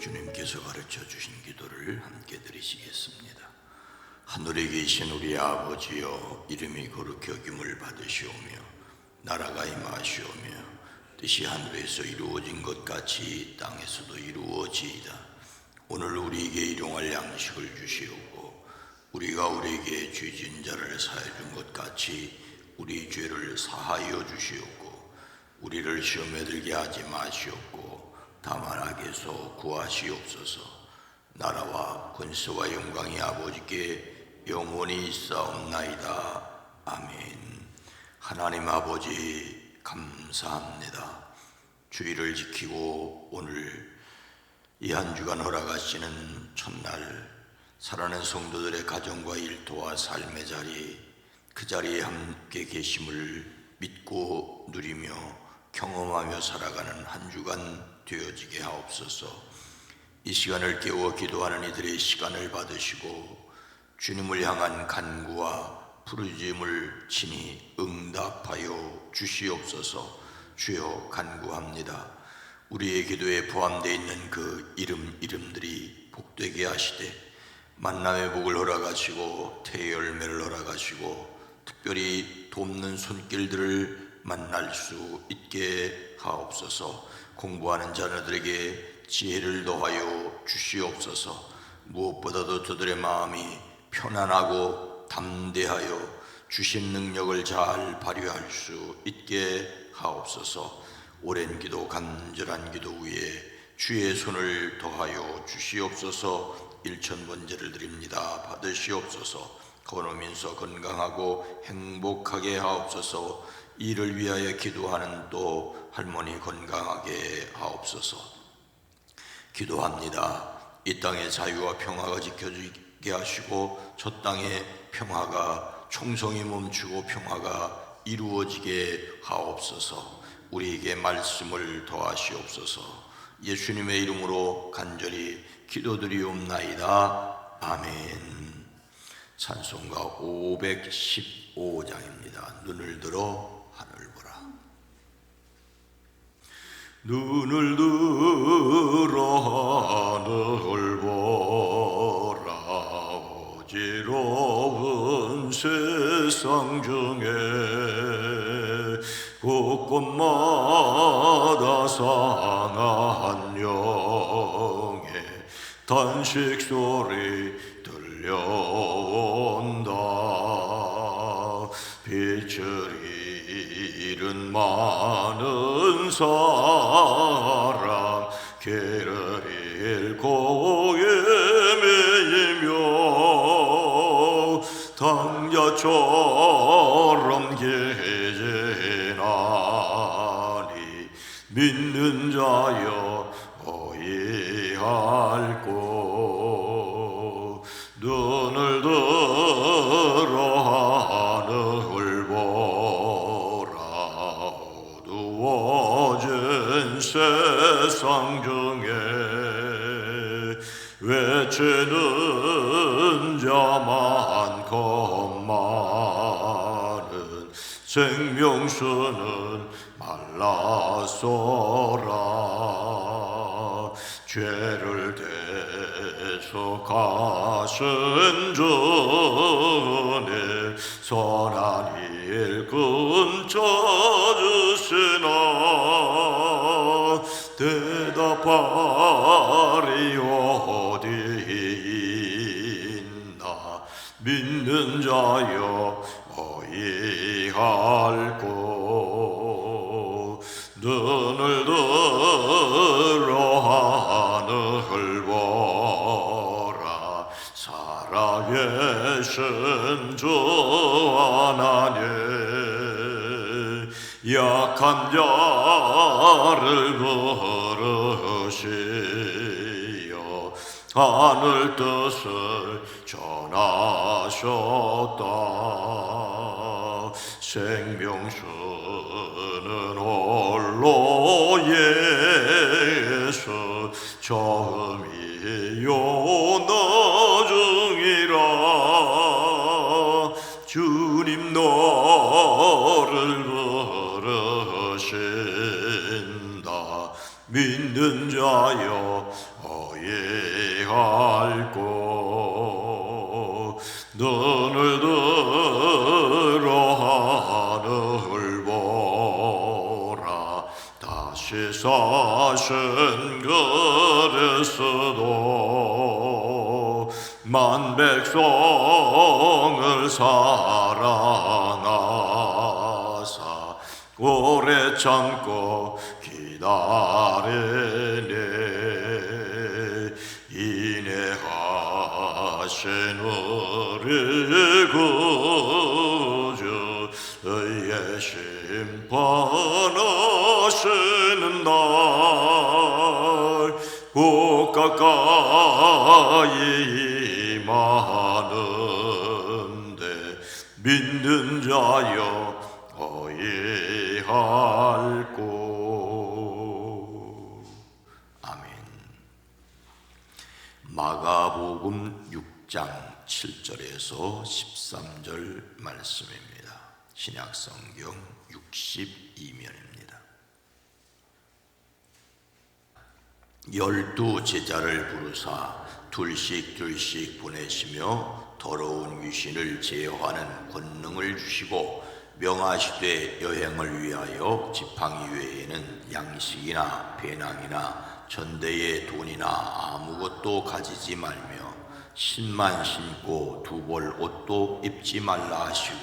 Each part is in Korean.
주님께서 가르쳐 주신 기도를 함께 드리시겠습니다. 하늘에 계신 우리 아버지여, 이름이 거룩히 여김을 받으시오며 나라가 임하시오며 뜻이 하늘에서 이루어진 것 같이 땅에서도 이루어지이다. 오늘 우리에게 일용할 양식을 주시옵고 우리가 우리에게 죄진 자를 사하여 준 것 같이 우리 죄를 사하여 주시옵고 우리를 시험에 들게 하지 마시옵고 다만 악에서 구하시옵소서. 나라와 권세와 영광이 아버지께 영원히 있사옵나이다. 아멘. 하나님 아버지 감사합니다. 주일을 지키고 오늘 이 한 주간 허락하시는 첫날 사랑하는 성도들의 가정과 일터와 삶의 자리, 그 자리에 함께 계심을 믿고 누리며 경험하며 살아가는 한 주간 되어지게 하옵소서. 이 시간을 깨워 기도하는 이들의 시간을 받으시고 주님을 향한 간구와 부르짖음을 친히 응답하여 주시옵소서. 주여 간구합니다. 우리의 기도에 포함되어 있는 그 이름들이 복되게 하시되 만남의 복을 허락하시고 태의 열매를 허락하시고 특별히 돕는 손길들을 만날 수 있게 하옵소서. 공부하는 자녀들에게 지혜를 더하여 주시옵소서. 무엇보다도 저들의 마음이 편안하고 담대하여 주신 능력을 잘 발휘할 수 있게 하옵소서. 오랜 기도, 간절한 기도 위에 주의 손을 더하여 주시옵소서. 일천번제를 드립니다. 받으시옵소서. 걸으면서 건강하고 행복하게 하옵소서. 이를 위하여 기도하는 또 할머니 건강하게 하옵소서. 기도합니다. 이 땅의 자유와 평화가 지켜지게 하시고 저 땅의 평화가 총성이 멈추고 평화가 이루어지게 하옵소서. 우리에게 말씀을 더하시옵소서. 예수님의 이름으로 간절히 기도드리옵나이다. 아멘. 찬송가 515장입니다. 눈을 들어 하늘 보라. 눈을 들어 하늘 보라. 어지러운 세상 중에 곳곳마다 상한 영의 단식 소리 들려온다. 빛을 잃은 많은 사람 길을 잃고 헤매이며 당자처럼 계제나니 믿는 자여 어이할꼬. 눈을 들어 하늘 보라. 어두워진 세상 중에 외치는 자 많고 많은 생명수는 말라서라. 죄를 대속하신 주님 선한 일꾼 찾으시나. 대답하리 어디 있나. 믿는 자여 어이할꼬. 눈을 들어 하늘 보라. 살아계신 주 하나님 약한 자를 부르시어 하늘 뜻을 전하셨다. 생명수는 홀로 예수 처음이요 나중이라. 주님 너를 부르신다. 믿는 자여 어예할꼬. 눈을 들어 하늘 보라. 다시 사신 그리스도 만 백성을 사랑하사 오래 참고 기다리네. 인내하신 우리 구주 의의 심판하시는 날 곧 가까이 임하는데 믿는 자여 어이할꼬. 아멘. 마가복음 6장 7절에서 13절 말씀입니다. 신약성경 62면입니다. 12 제자를 부르사 둘씩 보내시며 더러운 귀신을 제어하는 권능을 주시고 명하시되 여행을 위하여 지팡이 외에는 양식이나 배낭이나 전대의 돈이나 아무것도 가지지 말며 신만 신고 두 벌 옷도 입지 말라 하시고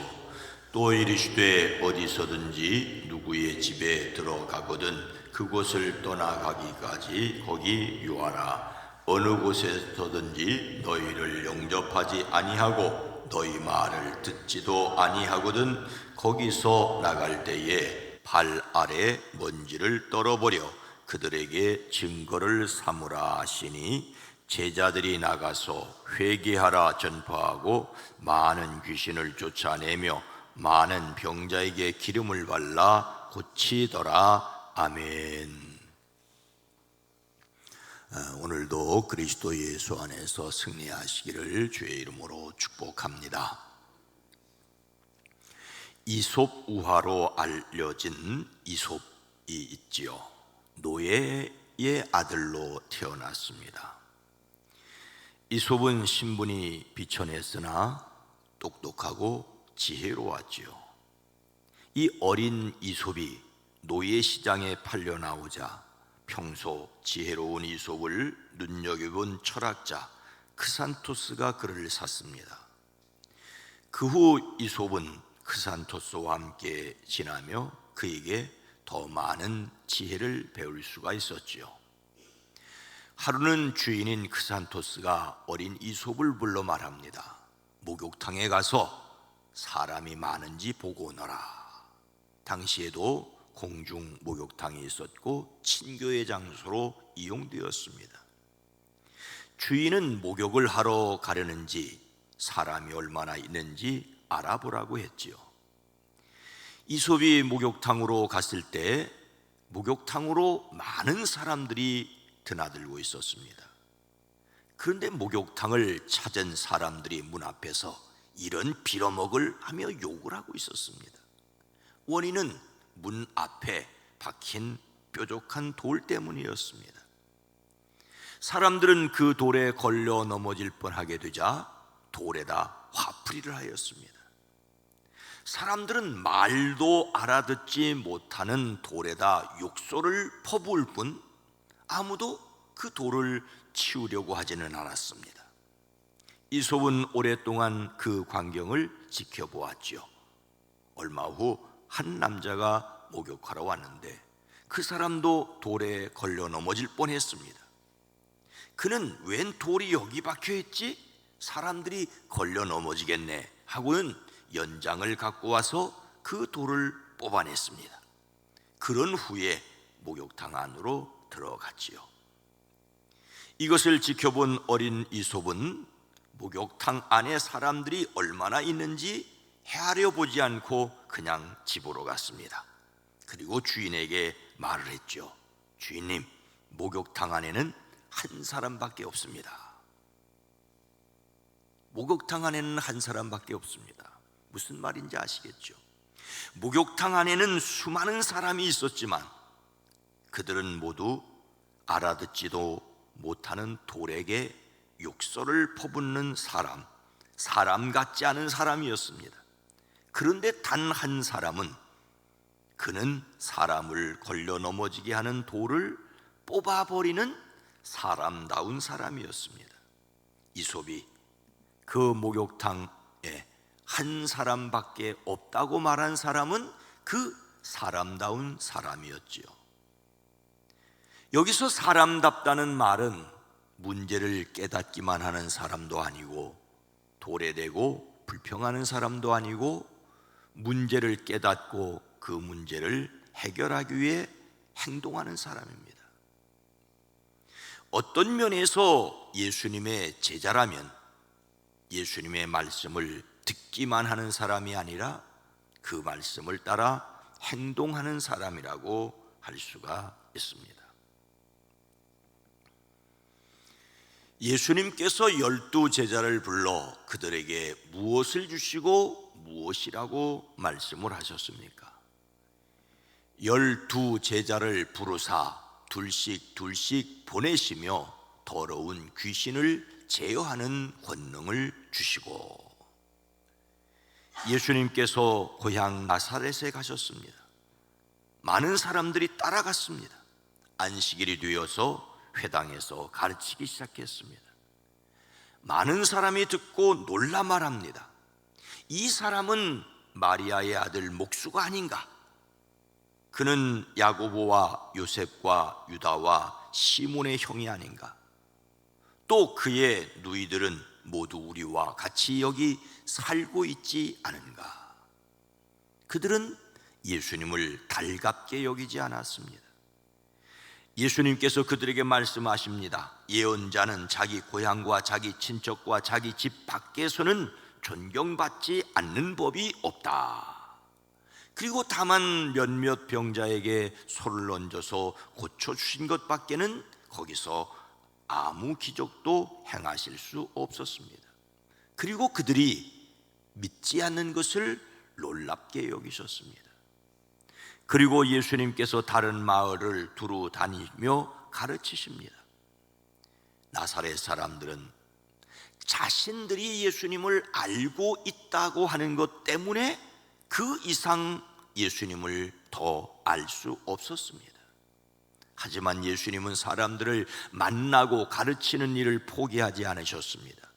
또 이르시되 어디서든지 누구의 집에 들어가거든 그곳을 떠나가기까지 거기 유하라. 어느 곳에서든지 너희를 영접하지 아니하고 너희 말을 듣지도 아니하거든 거기서 나갈 때에 발 아래 먼지를 떨어버려 그들에게 증거를 삼으라 하시니 제자들이 나가서 회개하라 전파하고 많은 귀신을 쫓아내며 많은 병자에게 기름을 발라 고치더라. 아멘. 오늘도 그리스도 예수 안에서 승리하시기를 주의 이름으로 축복합니다. 이솝 우화로 알려진 이솝이 있지요. 노예의 아들로 태어났습니다. 이솝은 신분이 비천했으나 똑똑하고 지혜로웠지요. 이 어린 이솝이 노예 시장에 팔려 나오자 평소 지혜로운 이솝을 눈여겨본 철학자 크산토스가 그를 샀습니다. 그 후 이솝은 크산토스와 함께 지나며 그에게 더 많은 지혜를 배울 수가 있었지요. 하루는 주인인 크산토스가 어린 이솝을 불러 말합니다. 목욕탕에 가서 사람이 많은지 보고 오너라. 당시에도 공중 목욕탕이 있었고 친교의 장소로 이용되었습니다. 주인은 목욕을 하러 가려는지 사람이 얼마나 있는지 알아보라고 했지요. 이솝이 목욕탕으로 갔을 때 목욕탕으로 많은 사람들이 드나들고 있었습니다. 그런데 목욕탕을 찾은 사람들이 문 앞에서 이런 빌어먹을 하며 욕을 하고 있었습니다. 원인은 문 앞에 박힌 뾰족한 돌 때문이었습니다. 사람들은 그 돌에 걸려 넘어질 뻔하게 되자 돌에다 화풀이를 하였습니다. 사람들은 말도 알아듣지 못하는 돌에다 욕설을 퍼부을 뿐 아무도 그 돌을 치우려고 하지는 않았습니다. 이솝은 오랫동안 그 광경을 지켜보았죠. 얼마 후 한 남자가 목욕하러 왔는데 그 사람도 돌에 걸려 넘어질 뻔했습니다. 그는 웬 돌이 여기 박혀있지? 사람들이 걸려 넘어지겠네 하고는 연장을 갖고 와서 그 돌을 뽑아냈습니다. 그런 후에 목욕탕 안으로 들어갔지요. 이것을 지켜본 어린 이솝은 목욕탕 안에 사람들이 얼마나 있는지 헤아려 보지 않고 그냥 집으로 갔습니다. 그리고 주인에게 말을 했죠. 주인님, 목욕탕 안에는 한 사람밖에 없습니다. 목욕탕 안에는 한 사람밖에 없습니다. 무슨 말인지 아시겠죠? 목욕탕 안에는 수많은 사람이 있었지만 그들은 모두 알아듣지도 못하는 돌에게 욕설을 퍼붓는 사람 같지 않은 사람이었습니다. 그런데 단 한 사람은, 그는 사람을 걸려 넘어지게 하는 돌을 뽑아버리는 사람다운 사람이었습니다. 이솝이 그 목욕탕에 한 사람밖에 없다고 말한 사람은 그 사람다운 사람이었지요. 여기서 사람답다는 말은 문제를 깨닫기만 하는 사람도 아니고, 돌에 대고 불평하는 사람도 아니고, 문제를 깨닫고 그 문제를 해결하기 위해 행동하는 사람입니다. 어떤 면에서 예수님의 제자라면 예수님의 말씀을 듣기만 하는 사람이 아니라 그 말씀을 따라 행동하는 사람이라고 할 수가 있습니다. 예수님께서 12 제자를 불러 그들에게 무엇을 주시고 무엇이라고 말씀을 하셨습니까? 12 제자를 부르사 둘씩 보내시며 더러운 귀신을 제어하는 권능을 주시고, 예수님께서 고향 나사렛에 가셨습니다. 많은 사람들이 따라갔습니다. 안식일이 되어서 회당에서 가르치기 시작했습니다. 많은 사람이 듣고 놀라 말합니다. 이 사람은 마리아의 아들 목수가 아닌가? 그는 야고보와 요셉과 유다와 시몬의 형이 아닌가? 또 그의 누이들은 모두 우리와 같이 여기 살고 있지 않은가? 그들은 예수님을 달갑게 여기지 않았습니다. 예수님께서 그들에게 말씀하십니다. 예언자는 자기 고향과 자기 친척과 자기 집 밖에서는 존경받지 않는 법이 없다. 그리고 다만 몇몇 병자에게 소를 얹어서 고쳐주신 것밖에는 거기서 아무 기적도 행하실 수 없었습니다. 그리고 그들이 믿지 않는 것을 놀랍게 여기셨습니다. 그리고 예수님께서 다른 마을을 두루 다니며 가르치십니다. 나사렛 사람들은 자신들이 예수님을 알고 있다고 하는 것 때문에 그 이상 예수님을 더 알 수 없었습니다. 하지만 예수님은 사람들을 만나고 가르치는 일을 포기하지 않으셨습니다.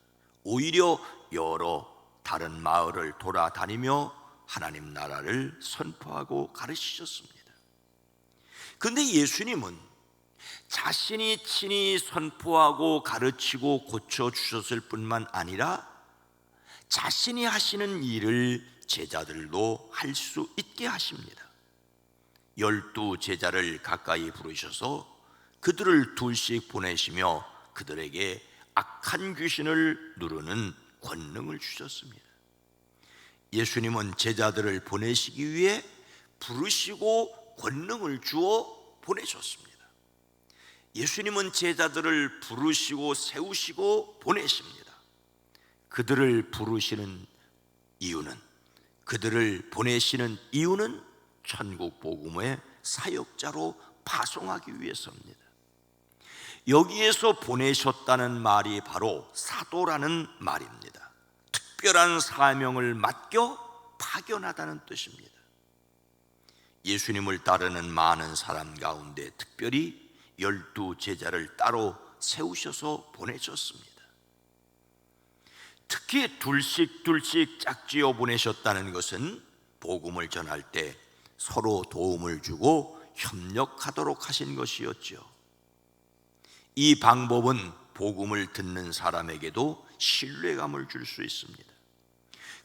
오히려 여러 다른 마을을 돌아다니며 하나님 나라를 선포하고 가르치셨습니다. 그런데 예수님은 자신이 친히 선포하고 가르치고 고쳐주셨을 뿐만 아니라 자신이 하시는 일을 제자들도 할 수 있게 하십니다. 12 제자를 가까이 부르셔서 그들을 둘씩 보내시며 그들에게 악한 귀신을 누르는 권능을 주셨습니다. 예수님은 제자들을 보내시기 위해 부르시고 권능을 주어 보내셨습니다. 예수님은 제자들을 부르시고 세우시고 보내십니다. 그들을 부르시는 이유는, 그들을 보내시는 이유는 천국 복음의 사역자로 파송하기 위해서입니다. 여기에서 보내셨다는 말이 바로 사도라는 말입니다. 특별한 사명을 맡겨 파견하다는 뜻입니다. 예수님을 따르는 많은 사람 가운데 특별히 12 제자를 따로 세우셔서 보내셨습니다. 특히 둘씩 짝지어 보내셨다는 것은 복음을 전할 때 서로 도움을 주고 협력하도록 하신 것이었죠. 이 방법은 복음을 듣는 사람에게도 신뢰감을 줄 수 있습니다.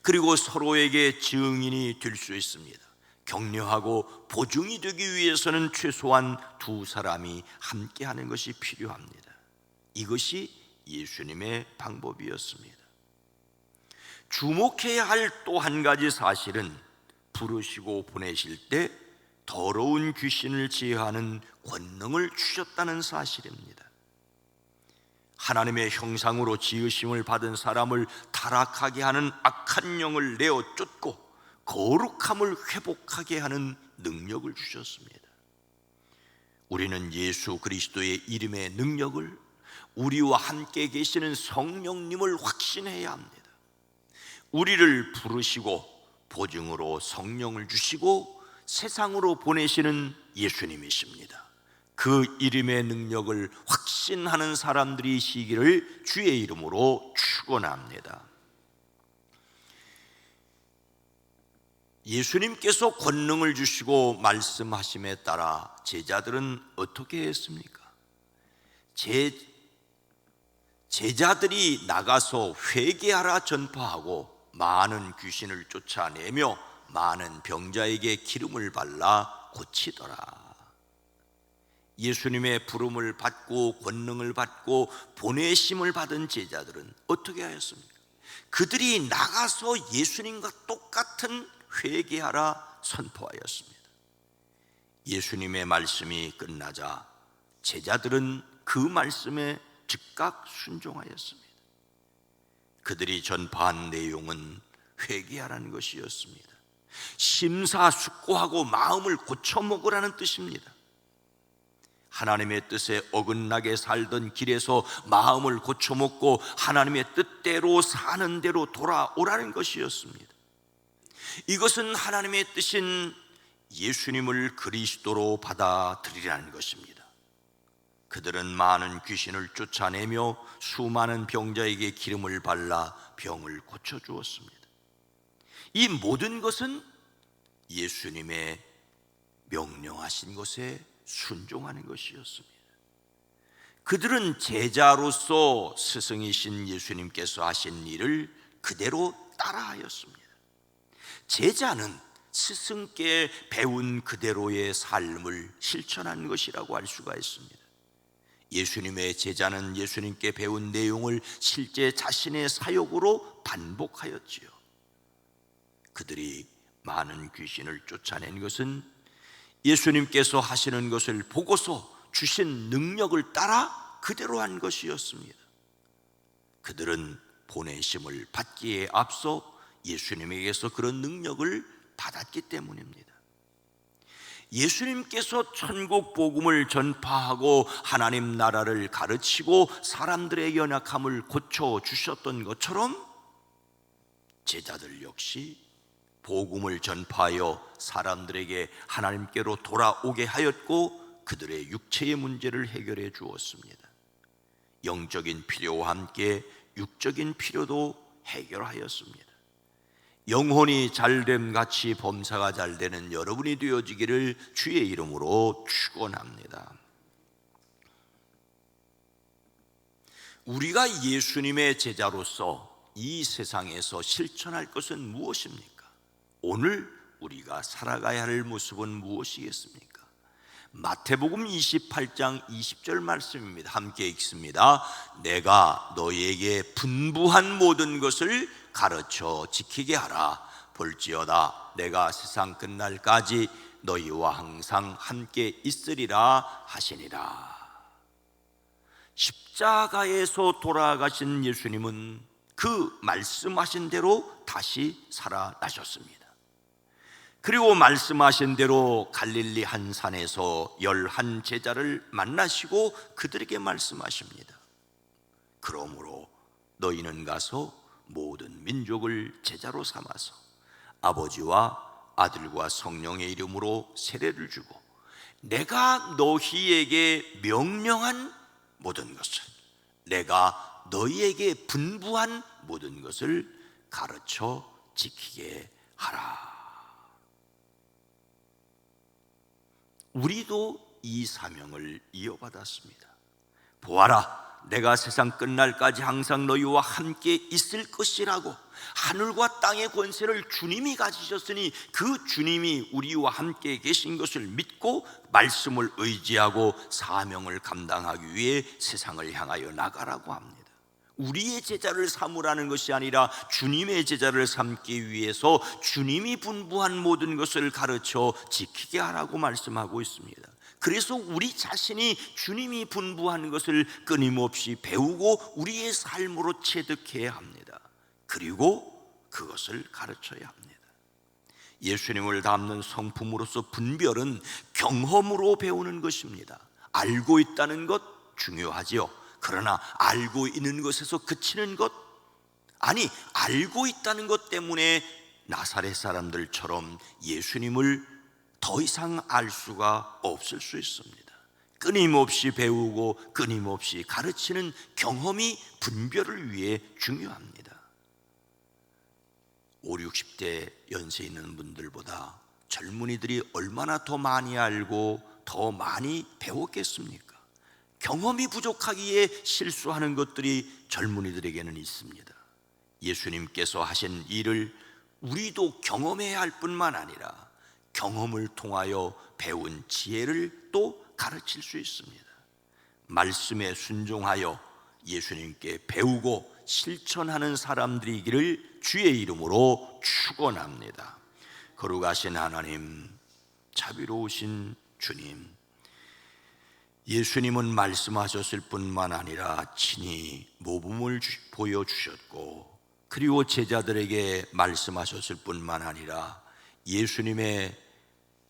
그리고 서로에게 증인이 될 수 있습니다. 격려하고 보증이 되기 위해서는 최소한 2 사람이 함께하는 것이 필요합니다. 이것이 예수님의 방법이었습니다. 주목해야 할 또 한 가지 사실은 부르시고 보내실 때 더러운 귀신을 제어하는 권능을 주셨다는 사실입니다. 하나님의 형상으로 지으심을 받은 사람을 타락하게 하는 악한 영을 내어 쫓고 거룩함을 회복하게 하는 능력을 주셨습니다. 우리는 예수 그리스도의 이름의 능력을, 우리와 함께 계시는 성령님을 확신해야 합니다. 우리를 부르시고 보증으로 성령을 주시고 세상으로 보내시는 예수님이십니다. 그 이름의 능력을 확신하는 사람들이시기를 주의 이름으로 축원합니다. 예수님께서 권능을 주시고 말씀하심에 따라 제자들은 어떻게 했습니까? 제자들이 나가서 회개하라 전파하고 많은 귀신을 쫓아내며 많은 병자에게 기름을 발라 고치더라. 예수님의 부름을 받고 권능을 받고 보내심을 받은 제자들은 어떻게 하였습니까? 그들이 나가서 예수님과 똑같은 회개하라 선포하였습니다. 예수님의 말씀이 끝나자 제자들은 그 말씀에 즉각 순종하였습니다. 그들이 전파한 내용은 회개하라는 것이었습니다. 심사숙고하고 마음을 고쳐먹으라는 뜻입니다. 하나님의 뜻에 어긋나게 살던 길에서 마음을 고쳐먹고 하나님의 뜻대로 사는 대로 돌아오라는 것이었습니다. 이것은 하나님의 뜻인 예수님을 그리스도로 받아들이라는 것입니다. 그들은 많은 귀신을 쫓아내며 수많은 병자에게 기름을 발라 병을 고쳐주었습니다. 이 모든 것은 예수님의 명령하신 것에 순종하는 것이었습니다. 그들은 제자로서 스승이신 예수님께서 하신 일을 그대로 따라하였습니다. 제자는 스승께 배운 그대로의 삶을 실천한 것이라고 할 수가 있습니다. 예수님의 제자는 예수님께 배운 내용을 실제 자신의 사역으로 반복하였지요. 그들이 많은 귀신을 쫓아낸 것은 예수님께서 하시는 것을 보고서 주신 능력을 따라 그대로 한 것이었습니다. 그들은 보내심을 받기에 앞서 예수님에게서 그런 능력을 받았기 때문입니다. 예수님께서 천국 복음을 전파하고 하나님 나라를 가르치고 사람들의 연약함을 고쳐주셨던 것처럼 제자들 역시 복음을 전파하여 사람들에게 하나님께로 돌아오게 하였고 그들의 육체의 문제를 해결해 주었습니다. 영적인 필요와 함께 육적인 필요도 해결하였습니다. 영혼이 잘됨 같이 범사가 잘되는 여러분이 되어지기를 주의 이름으로 축원합니다. 우리가 예수님의 제자로서 이 세상에서 실천할 것은 무엇입니까? 오늘 우리가 살아가야 할 모습은 무엇이겠습니까? 마태복음 28장 20절 말씀입니다. 함께 읽습니다. 내가 너희에게 분부한 모든 것을 가르쳐 지키게 하라. 볼지어다 내가 세상 끝날까지 너희와 항상 함께 있으리라 하시니라. 십자가에서 돌아가신 예수님은 그 말씀하신 대로 다시 살아나셨습니다. 그리고 말씀하신 대로 갈릴리 한 산에서 11 제자를 만나시고 그들에게 말씀하십니다. 그러므로 너희는 가서 모든 민족을 제자로 삼아서 아버지와 아들과 성령의 이름으로 세례를 주고 내가 너희에게 명령한 모든 것을, 내가 너희에게 분부한 모든 것을 가르쳐 지키게 하라. 우리도 이 사명을 이어받았습니다. 보아라, 내가 세상 끝날까지 항상 너희와 함께 있을 것이라고. 하늘과 땅의 권세를 주님이 가지셨으니 그 주님이 우리와 함께 계신 것을 믿고 말씀을 의지하고 사명을 감당하기 위해 세상을 향하여 나가라고 합니다. 우리의 제자를 삼으라는 것이 아니라 주님의 제자를 삼기 위해서 주님이 분부한 모든 것을 가르쳐 지키게 하라고 말씀하고 있습니다. 그래서 우리 자신이 주님이 분부한 것을 끊임없이 배우고 우리의 삶으로 체득해야 합니다. 그리고 그것을 가르쳐야 합니다. 예수님을 닮는 성품으로서 분별은 경험으로 배우는 것입니다. 알고 있다는 것 중요하지요. 그러나 알고 있는 것에서 그치는 것, 아니 알고 있다는 것 때문에 나사렛 사람들처럼 예수님을 더 이상 알 수가 없을 수 있습니다. 끊임없이 배우고 끊임없이 가르치는 경험이 분별을 위해 중요합니다. 50, 60대 연세 있는 분들보다 젊은이들이 얼마나 더 많이 알고 더 많이 배웠겠습니까? 경험이 부족하기에 실수하는 것들이 젊은이들에게는 있습니다. 예수님께서 하신 일을 우리도 경험해야 할 뿐만 아니라 경험을 통하여 배운 지혜를 또 가르칠 수 있습니다. 말씀에 순종하여 예수님께 배우고 실천하는 사람들이기를 주의 이름으로 축원합니다. 거룩하신 하나님, 자비로우신 주님, 예수님은 말씀하셨을 뿐만 아니라 친히 모범을 보여주셨고, 그리고 제자들에게 말씀하셨을 뿐만 아니라 예수님의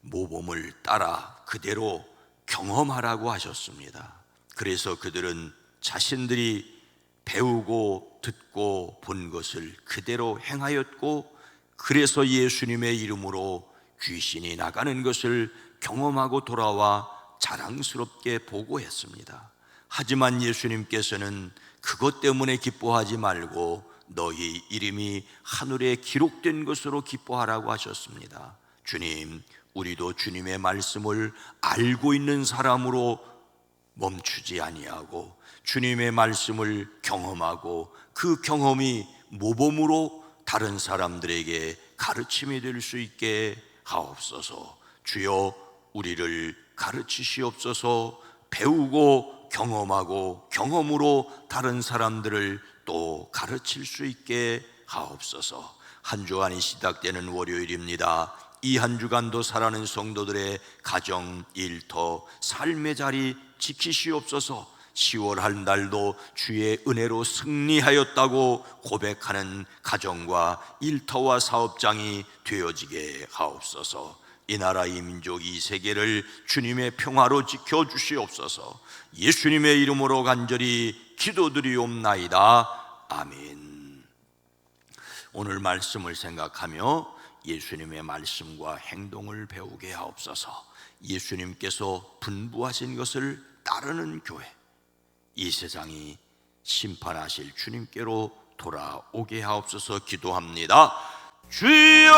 모범을 따라 그대로 경험하라고 하셨습니다. 그래서 그들은 자신들이 배우고 듣고 본 것을 그대로 행하였고, 그래서 예수님의 이름으로 귀신이 나가는 것을 경험하고 돌아와 자랑스럽게 보고했습니다. 하지만 예수님께서는 그것 때문에 기뻐하지 말고 너희 이름이 하늘에 기록된 것으로 기뻐하라고 하셨습니다. 주님, 우리도 주님의 말씀을 알고 있는 사람으로 멈추지 아니하고 주님의 말씀을 경험하고 그 경험이 모범으로 다른 사람들에게 가르침이 될 수 있게 하옵소서. 주여, 우리를 가르치시옵소서. 배우고 경험하고 경험으로 다른 사람들을 또 가르칠 수 있게 하옵소서. 한 주간이 시작되는 월요일입니다. 이 한 주간도 사랑하는 성도들의 가정, 일터, 삶의 자리 지키시옵소서. 10월 한 달도 주의 은혜로 승리하였다고 고백하는 가정과 일터와 사업장이 되어지게 하옵소서. 이 나라, 이 민족, 이 세계를 주님의 평화로 지켜주시옵소서. 예수님의 이름으로 간절히 기도드리옵나이다. 아멘. 오늘 말씀을 생각하며 예수님의 말씀과 행동을 배우게 하옵소서. 예수님께서 분부하신 것을 따르는 교회, 이 세상이 심판하실 주님께로 돌아오게 하옵소서. 기도합니다. 주여!